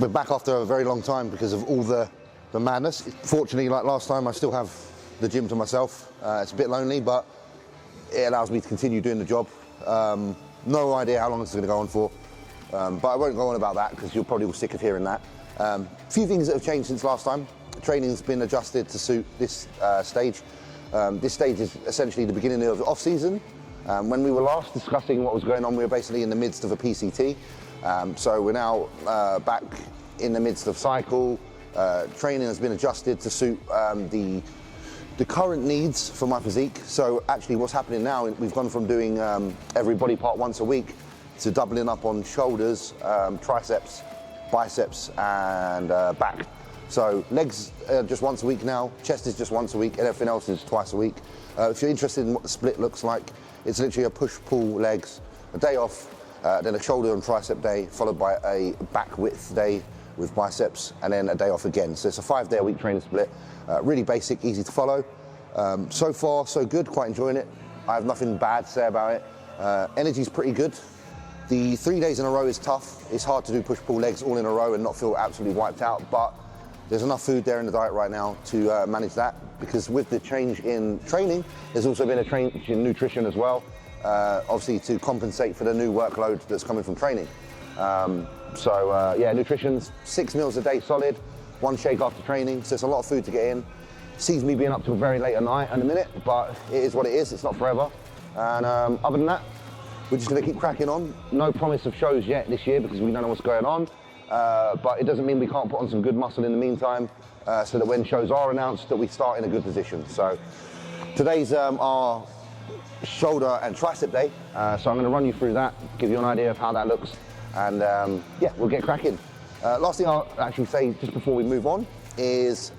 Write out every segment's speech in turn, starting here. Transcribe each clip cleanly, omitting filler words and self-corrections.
We're back after a very long time because of all the madness. Fortunately, like last time, I still have the gym to myself. It's a bit lonely, but it allows me to continue doing the job. No idea how long this is going to go on for, but I won't go on about that because you're probably all sick of hearing that. A few things that have changed since last time. Training's been adjusted to suit this stage. This stage is essentially the beginning of off-season. When we were last discussing what was going on, we were basically in the midst of a PCT. So we're now back in the midst of cycle. Training has been adjusted to suit the current needs for my physique. So actually what's happening now, we've gone from doing every body part once a week to doubling up on shoulders, triceps, biceps and back. So legs just once a week now, chest is just once a week, and everything else is twice a week. If you're interested in what the split looks like, it's literally a push-pull legs, a day off, then a shoulder and tricep day, followed by a back width day with biceps, and then a day off again. So it's a 5-day-a-week training split. Really basic, easy to follow. So far, so good, quite enjoying it. I have nothing bad to say about it. Energy's pretty good. The 3 days in a row is tough. It's hard to do push-pull legs all in a row and not feel absolutely wiped out, but there's enough food there in the diet right now to manage that, because with the change in training, there's also been a change in nutrition as well, obviously to compensate for the new workload that's coming from training. Yeah, nutrition's 6 meals a day solid, 1 shake after training, so it's a lot of food to get in. Sees me being up till very late at night in a minute, but it is what it is, it's not forever. And other than that, we're just going to keep cracking on. No promise of shows yet this year because we don't know what's going on. But it doesn't mean we can't put on some good muscle in the meantime, so that when shows are announced, that we start in a good position. So today's our shoulder and tricep day, so I'm going to run you through that, give you an idea of how that looks, and yeah, we'll get cracking. Last thing I'll actually say just before we move on is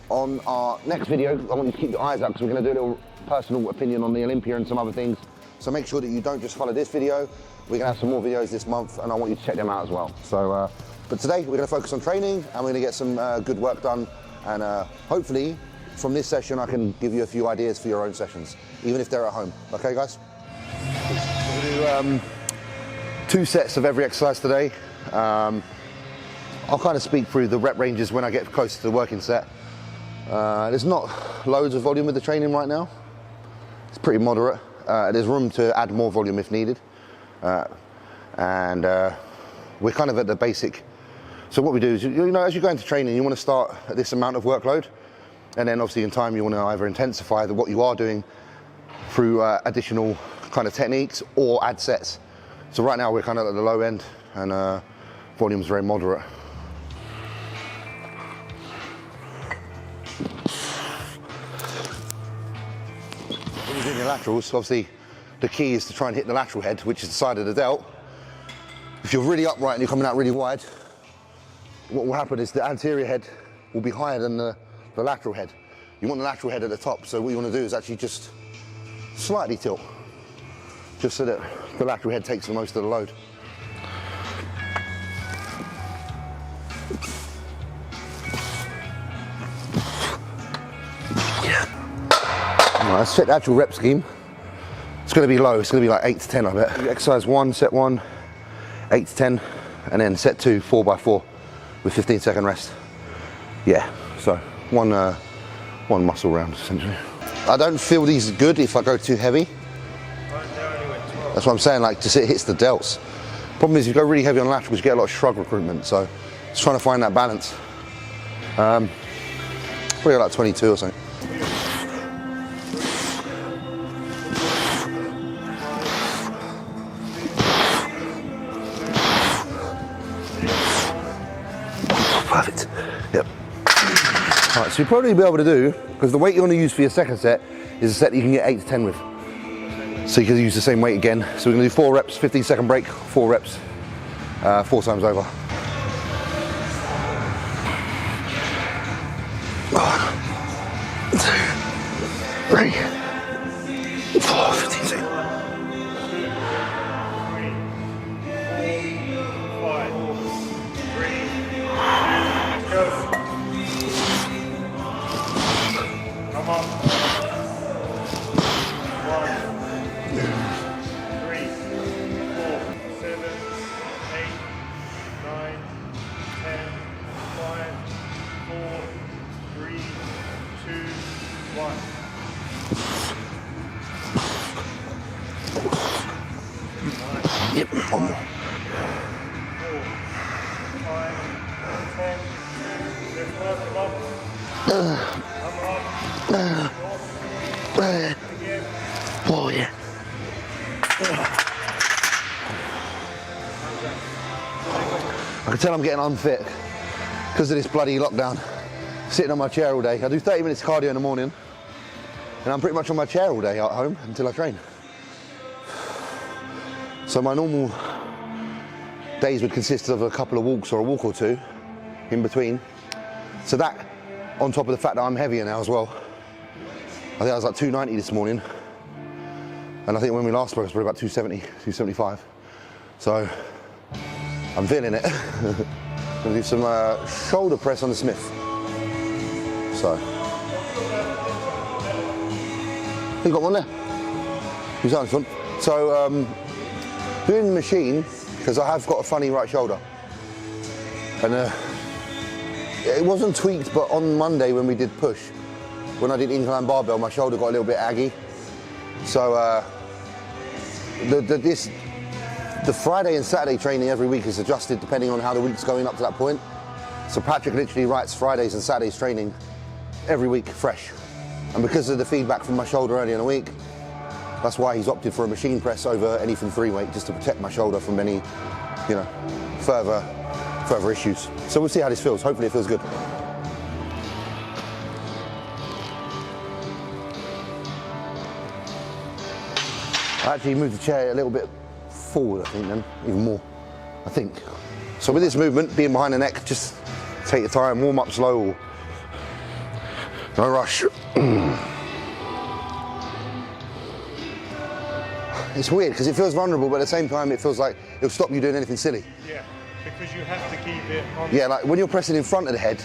on our next video, I want you to keep your eyes out because we're going to do a little personal opinion on the Olympia and some other things. So make sure that you don't just follow this video. We're going to have some more videos this month, and I want you to check them out as well. So. But today we're going to focus on training and we're going to get some good work done, and hopefully from this session I can give you a few ideas for your own sessions, even if they're at home. Okay guys? We're going to do 2 sets of every exercise today. I'll kind of speak through the rep ranges when I get close to the working set. There's not loads of volume with the training right now. It's pretty moderate. There's room to add more volume if needed. We're kind of at the basic. So what we do is, you know, as you go into training, you want to start at this amount of workload, and then obviously in time you want to either intensify what you are doing through additional kind of techniques or add sets. So right now we're kind of at the low end, and volume's very moderate. When you're doing your laterals, obviously the key is to try and hit the lateral head, which is the side of the delt. If you're really upright and you're coming out really wide, what will happen is the anterior head will be higher than the lateral head. You want the lateral head at the top, so what you want to do is actually just slightly tilt, just so that the lateral head takes the most of the load. Right, let's check the actual rep scheme. It's going to be low, it's going to be like 8 to 10 I bet. Exercise 1, set 1, 8 to 10, and then set 2, 4x4 with 15-second rest. Yeah, so one muscle round essentially. I don't feel these good if I go too heavy. That's what I'm saying, like just it hits the delts. Problem is if you go really heavy on laterals, you get a lot of shrug recruitment, so just trying to find that balance. Probably like 22 or something. Perfect. Yep. All right, so you'll probably be able to do, because the weight you want to use for your second set is a set that you can get 8 to 10 with. So you can use the same weight again. So we're going to do 4 reps, 15-second break, 4 reps, 4 times over. 1, 2, 3, 4, 15 seconds. 10, Oh yeah. I can tell I'm getting unfit because of this bloody lockdown. Sitting on my chair all day. I do 30 minutes cardio in the morning and I'm pretty much on my chair all day at home until I train. So my normal days would consist of a couple of walks or a walk or two in between. So that, on top of the fact that I'm heavier now as well. I think I was like 290 this morning. And I think when we last spoke, it was probably about 270, 275. So I'm feeling it. I'm gonna do some shoulder press on the Smith. So. You got one there? Who's that in front? So, doing the machine, because I have got a funny right shoulder. And it wasn't tweaked, but on Monday when we did push, when I did incline barbell, my shoulder got a little bit aggy. So the Friday and Saturday training every week is adjusted depending on how the week's going up to that point. So Patrick literally writes Fridays and Saturdays training every week fresh. And because of the feedback from my shoulder earlier in the week, that's why he's opted for a machine press over anything free weight, just to protect my shoulder from any, you know, further issues. So we'll see how this feels. Hopefully it feels good. I actually moved the chair a little bit forward, I think, then, even more, I think. So with this movement, being behind the neck, just take your time, warm up slow, no rush. It's weird, because it feels vulnerable, but at the same time, it feels like it'll stop you doing anything silly. Yeah, because you have to keep it on. Yeah, like when you're pressing in front of the head,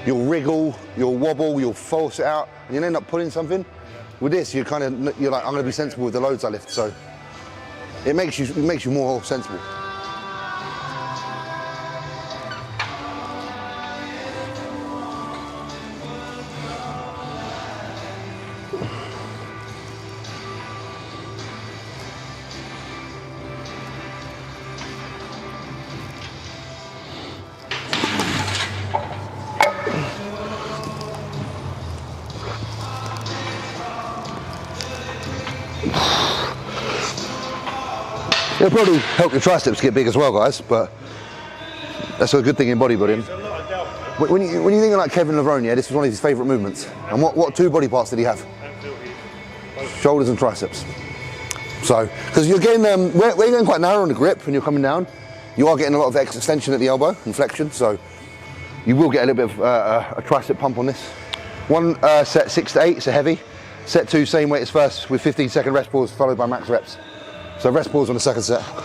you'll wriggle, you'll wobble, you'll force it out, and you'll end up pulling something. With this, you're like, I'm going to be sensible with the loads I lift, so it makes you more sensible. It'll probably help your triceps get big as well, guys, but that's a good thing in bodybuilding. When you think of like Kevin Levrone, yeah, this was one of his favourite movements. And what two body parts did he have? Shoulders and triceps. So, because you're getting, where you're getting quite narrow on the grip and you're coming down, you are getting a lot of extension at the elbow and flexion, so you will get a little bit of a tricep pump on this. One set 6 to 8, so heavy. Set 2, same weight as first, with 15-second rest pause followed by max reps. So rest pause on the second set. Come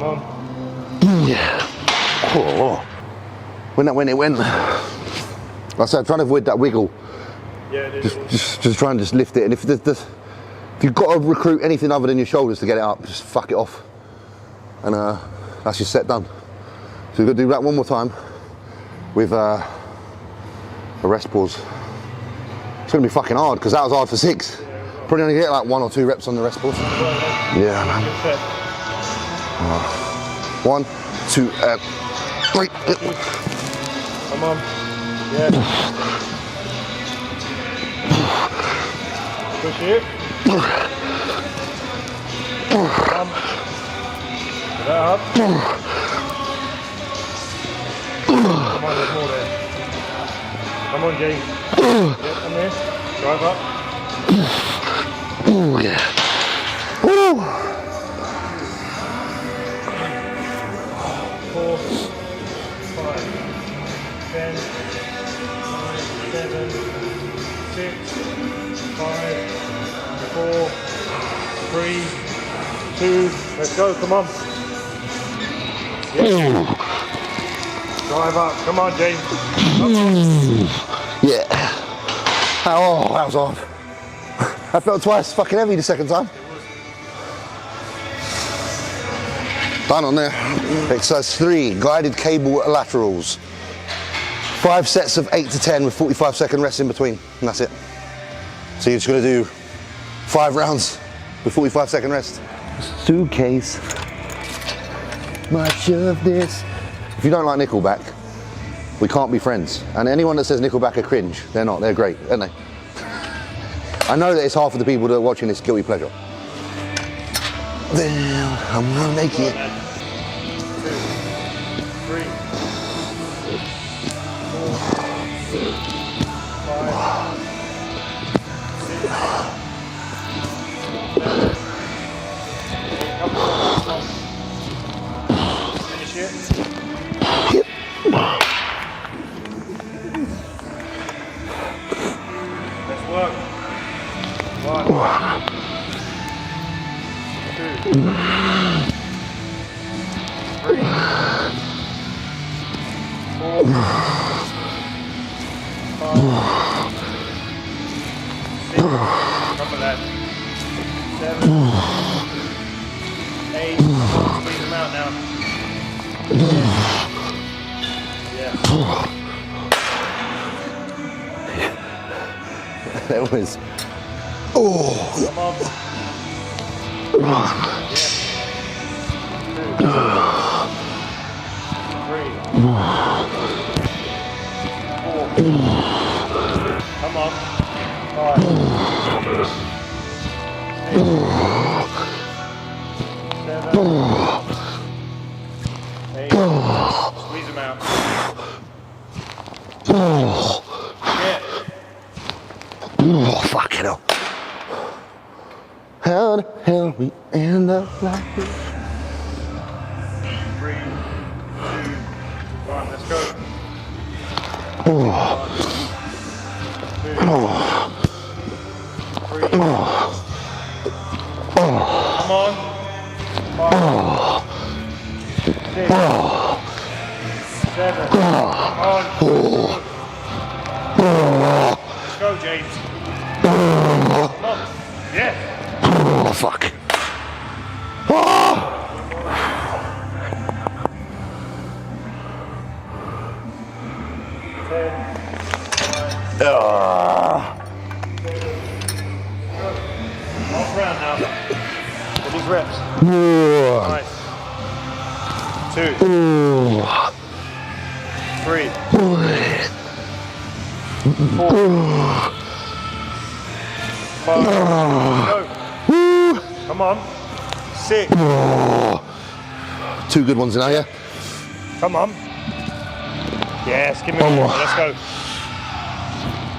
on. Yeah. Oh. When it went. Like I said, trying to avoid that wiggle. Yeah, just try and just lift it. And if you've got to recruit anything other than your shoulders to get it up, just fuck it off. And that's your set done. So we're going to do that one more time with a rest pause. It's going to be fucking hard because that was hard for 6. Probably only get like 1 or 2 reps on the rest pause. Yeah, man. 1, 2, 3. Come on. Yeah. Push it. Come up. Come on, there's more there. Come on, James. Yeah, come here. Drive up. Oh, yeah. Woo! 4, 5, 10, 9, 7, 6, 5, 4, 3, 2, let's go, come on. Yeah. Drive up, come on, James. Yeah. Oh, that was hard. I felt twice fucking heavy the second time. Done on there. Exercise 3, guided cable laterals. 5 sets of 8 to 10 with 45-second rest in between, and that's it. So you're just gonna do 5 rounds with 45-second rest. Suitcase. Much of this. If you don't like Nickelback, we can't be friends. And anyone that says Nickelback are cringe, they're not. They're great, aren't they? I know that it's half of the people that are watching this guilty pleasure. Then I'm gonna make it. 2, 3, 4, 5, 6, 7, 8. Finish it. Yep. Let's work. 1, 2, 3, 4, 5, 6, come on, lad. 7, 8, squeeze them out now. Yeah. That was. Oh. Come on. Yeah. 2, 3, 4. Come on. 5, 6, 7, 8. Squeeze them out. Yeah. Oh, fuck it up. How the hell we end up like this? 3, 2, 1, let's go. 1, 2, 3. Come on. 5, 6, 7. Come on. Let's go, James. Come on. Yeah. Oh, fuck. Oh. 10, 9, half round now. With these reps. Nice. 2, 3, 4, 5. Go. Come on. 6. 2 good ones now, yeah? Come on. Yes, give me one more. Let's go.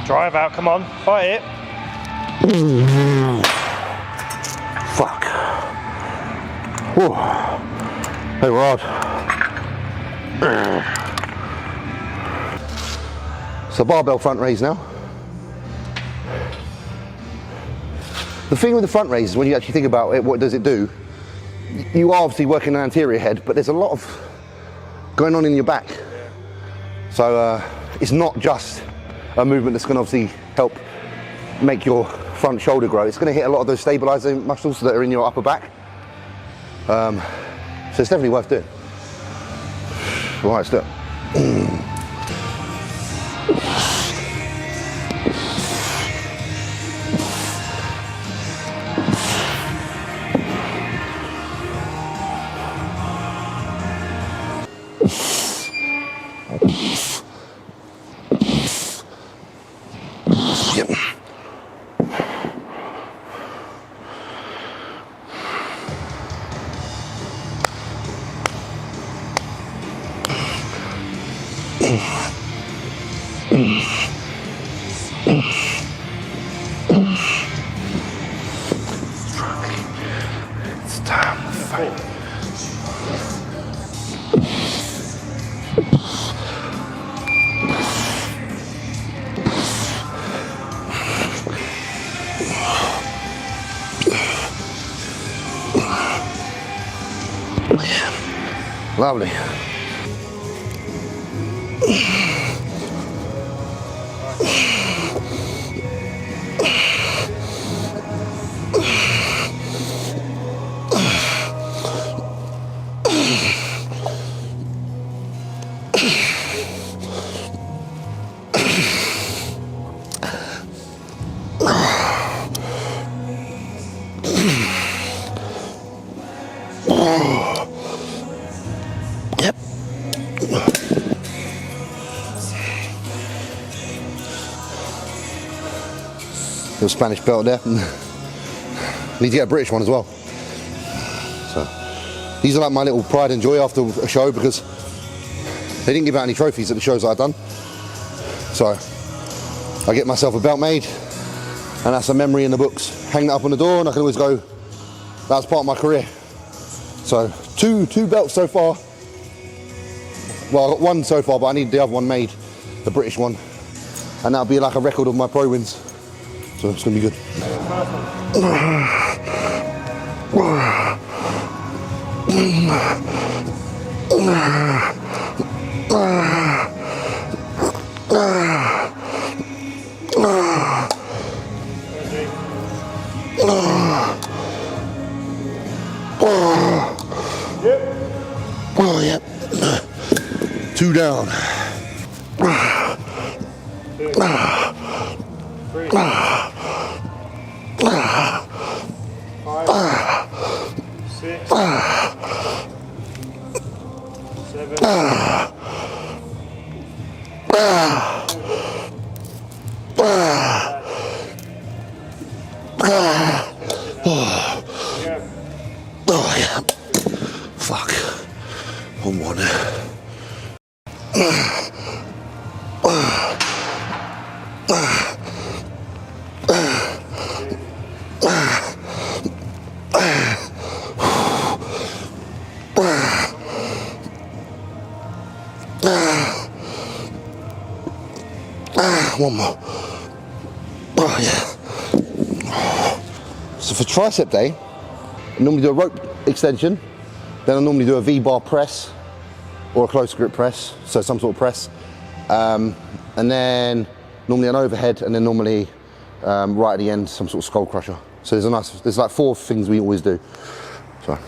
Drive out. Come on. Fight it. Fuck. Whoa. They were hard. So barbell front raise now. The thing with the front raise is when you actually think about it, what does it do? You are obviously working an anterior head, but there's a lot of going on in your back. So it's not just a movement that's going to obviously help make your front shoulder grow. It's going to hit a lot of those stabilizing muscles that are in your upper back. So it's definitely worth doing. Right, let's do it. Yep. It's time to fight. Lovely. Little Spanish belt there. Need to get a British one as well. So these are like my little pride and joy after a show, because they didn't give out any trophies at the shows that I've done. So I get myself a belt made, and that's a memory in the books. Hang that up on the door, and I can always go, that's part of my career. So two belts so far. Well, I got one so far, but I need the other one made, the British one. And that'll be like a record of my pro wins. So it's gonna be good. Oh, yep. 2 down. 2, 3, 5, 6, 7, 8. Oh, yeah. Fuck. 1-1. One more. Oh, yeah. So for tricep day, I normally do a rope extension, then I normally do a V-bar press or a close grip press, so some sort of press, and then normally an overhead, and then normally right at the end some sort of skull crusher. So there's like 4 things we always do. So.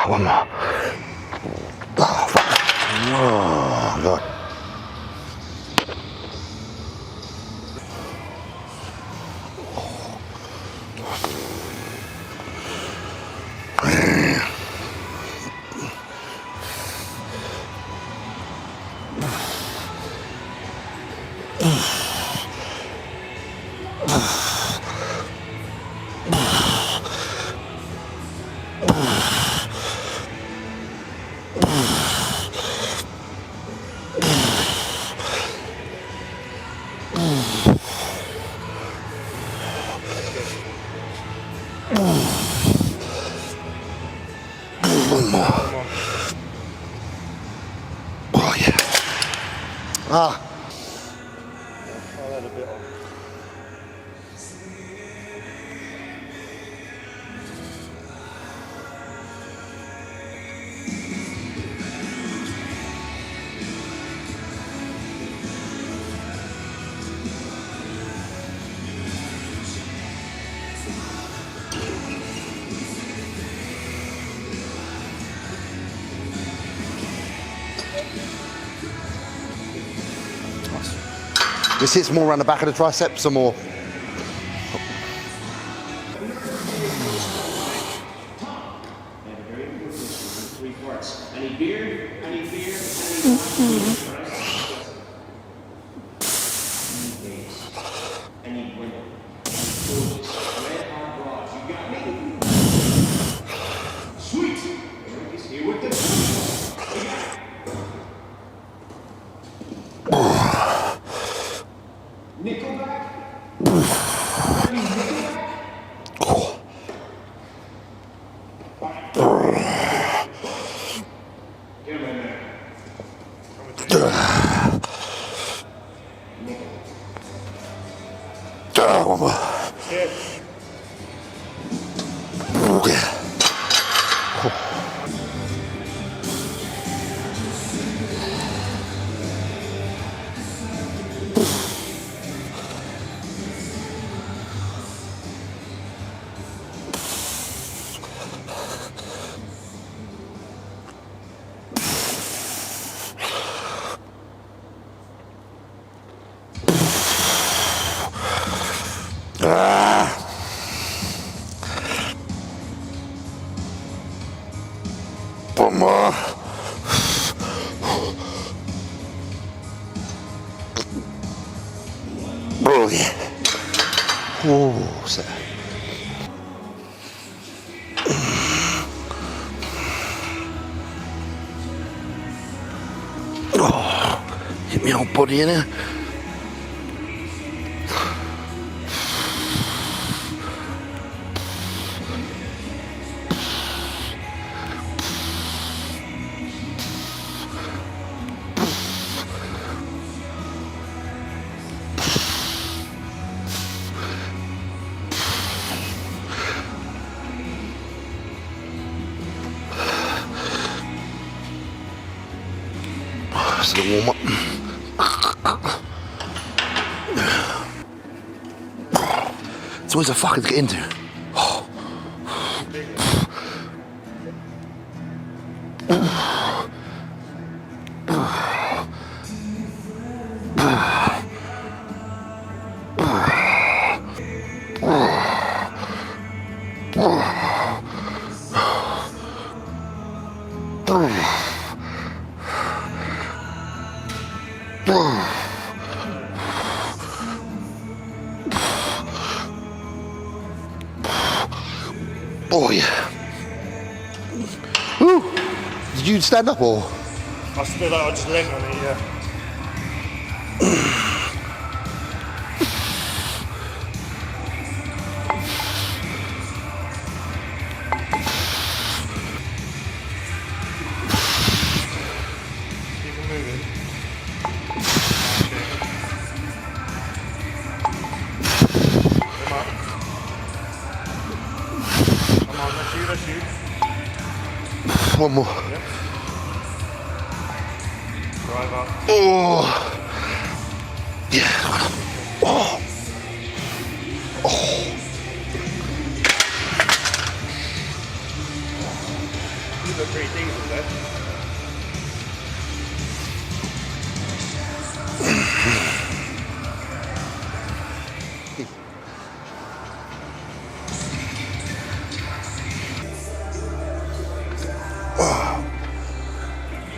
One more. Oh, fuck. Oh, God. Oh, yeah. Ah. I'll add a bit on. This hits more around the back of the triceps or more. Any beer? Any beer? Any women? Red hot bras. You got me? Sweet. Drink is here with the Nickelback? Any Nickelback? Get him in there. One more. Oh yeah. Oh, so. Oh, get my whole body in there. Just a little warm up. It's always a fucker to get into. Oh yeah. Woo. Did you stand up or? I stood up, I just leant on it, yeah. Keep it moving. Come on. Come on, let's shoot. One more. Yep. Drive up. Oh. Yeah. Oh. Oh. You look pretty decent there.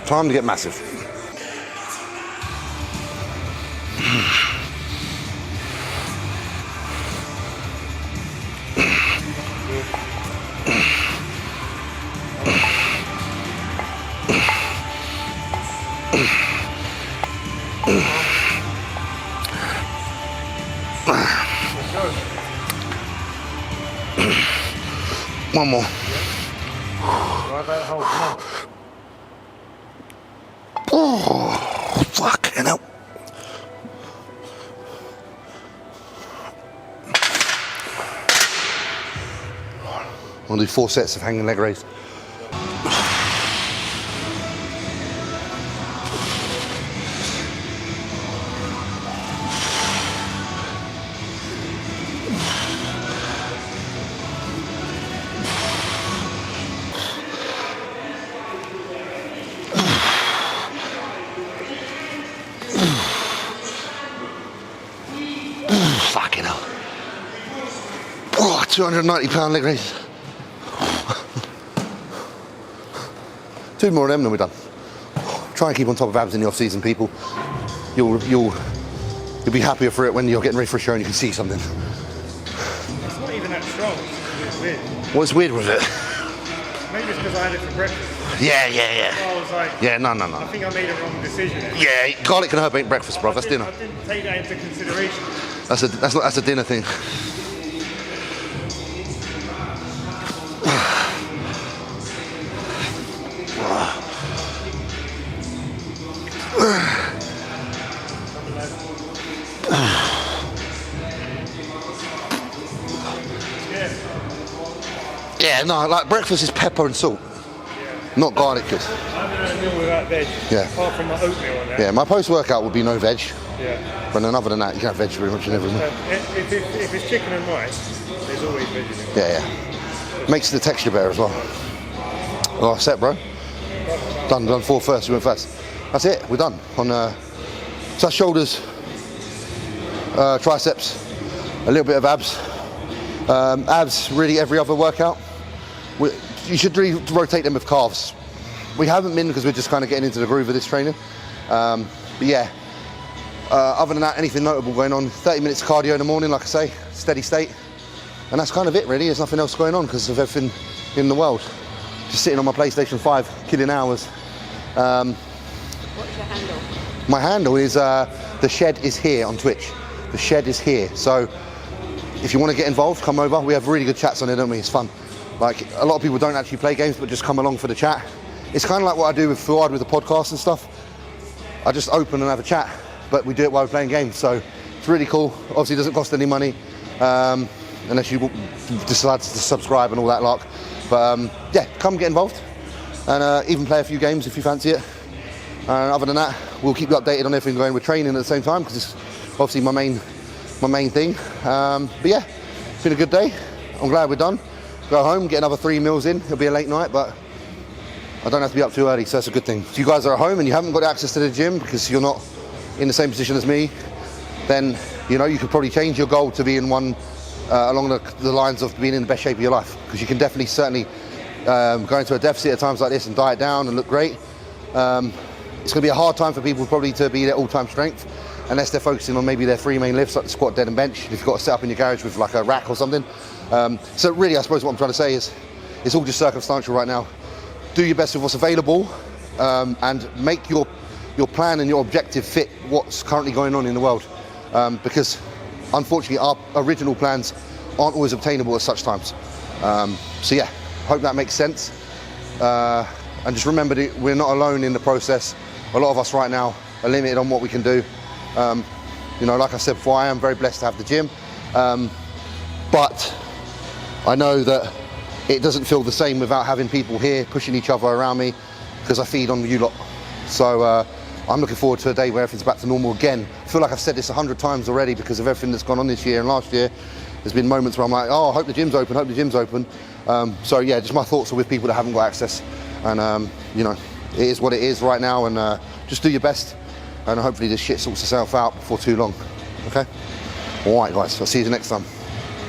Time to get massive. Let's go. One more. Drive that hole, come on. Oh, fucking hell. I'll do 4 sets of hanging leg raise. Fucking hell. Oh, 290-pound leg raise. 2 more of them, then we're done. Try and keep on top of abs in the off-season, people. You'll be happier for it when you're getting ready for a show and you can see something. It's not even that strong, it's weird. What's weird with it? Maybe it's because I had it for breakfast. Yeah. So I was like, Yeah, no. I think I made a wrong decision. Yeah, garlic and herb ain't breakfast, bro. That's dinner. I didn't take that into consideration. That's a dinner thing. Yeah, no, like breakfast is pepper and salt, not garlic. I haven't had a meal without veg, Yeah. apart from my oatmeal on that. Yeah, my post-workout would be no veg, Yeah. but then other than that, you can have veg pretty much in every meal. If it's chicken and rice, there's always veg in it. Yeah. Makes the texture better as well. Last set, bro. Done 4 first, we went fast. That's it, we're done. So that's shoulders, triceps, a little bit of abs. Abs, really every other workout. You should really rotate them with calves. we haven't been because we're just kind of getting into the groove of this training. But yeah, other than that, anything notable going on? 30 minutes of cardio in the morning, like I say, steady state. And that's kind of it really. There's nothing else going on because of everything in the world. Just sitting on my PlayStation 5, killing hours. What's your handle? My handle is The Shed is here on Twitch. The Shed is here. So if you want to get involved, come over. We have really good chats on it, don't we? It's fun. Like, a lot of people don't actually play games, but just come along for the chat. It's kind of like what I do with Fuad with the podcast and stuff. I just open and have a chat, but we do it while we're playing games. So it's really cool. Obviously, it doesn't cost any money. Unless you decide to subscribe and all that lark. But yeah, come get involved and even play a few games if you fancy it. Other than that, we'll keep you updated on everything going with training at the same time because it's obviously my main thing. But yeah, it's been a good day. I'm glad we're done. Go home, get another 3 meals in. It'll be a late night, but I don't have to be up too early, so that's a good thing. If you guys are at home and you haven't got access to the gym because you're not in the same position as me, then you know you could probably change your goal to be in one along the lines of being in the best shape of your life, because you can definitely certainly go into a deficit at times like this and diet down and look great. It's going to be a hard time for people probably to be their all-time strength unless they're focusing on maybe their 3 main lifts like the squat, dead and bench, if you've got to set up in your garage with like a rack or something. So really, I suppose what I'm trying to say is it's all just circumstantial right now. Do your best with what's available and make your plan and your objective fit what's currently going on in the world, because unfortunately our original plans aren't always obtainable at such times. So yeah, hope that makes sense. And just remember that we're not alone in the process. A lot of us right now are limited on what we can do. You know, like I said before, I am very blessed to have the gym. But I know that it doesn't feel the same without having people here pushing each other around me, because I feed on you lot. So I'm looking forward to a day where everything's back to normal again. I feel like I've said this 100 times already because of everything that's gone on this year and last year. There's been moments where I'm like, oh, I hope the gym's open, hope the gym's open. So yeah, just my thoughts are with people that haven't got access. And you know, it is what it is right now, and just do your best. And hopefully this shit sorts itself out before too long. Okay? All right, guys, I'll see you next time.